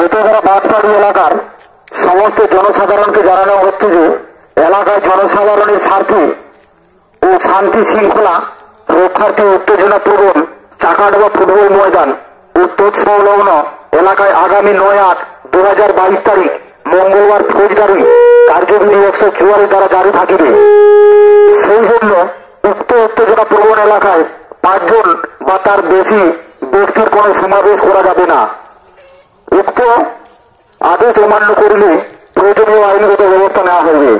এতবড় বাঁশবাড়ি এলাকার সমস্ত জনসাধারণকে জানানো হচ্ছে যে এলাকায় জনসাধারণের স্বার্থে ও শান্তি শৃঙ্খলা রক্ষার্থে উত্তেজনা প্রবণ চাকাডোবা ফুটবল ময়দান ও তৎসংলগ্ন এলাকায় আগামী ৯/৮/২০২২ তারিখ মঙ্গলবার ফৌজদারি কার্যবিধি ১৪৪ দ্বারা জারি থাকিবে। সেই জন্য উক্ত উত্তেজনা প্রবণ এলাকায় ৫ জন বা তার বেশি ব্যক্তির কোনো সমাবেশ করা যাবে না। উক্ত আদেশ অমান্য করিলে প্রয়োজনীয় আইনগত ব্যবস্থা নেওয়া হবে।